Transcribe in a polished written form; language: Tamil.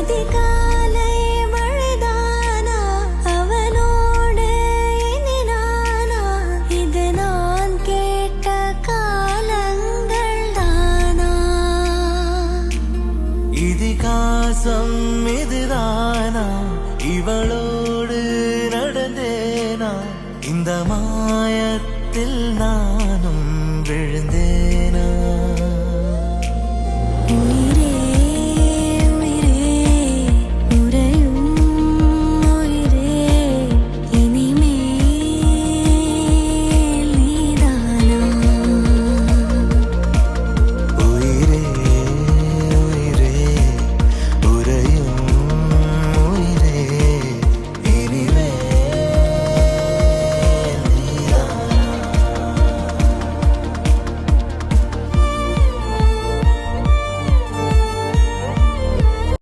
அதிகாலை மழைதானா அவனோடு இனி நானா இது நான் கேட்ட காலங்கள் தானா இதிகாசம் இதுதானா இவளோ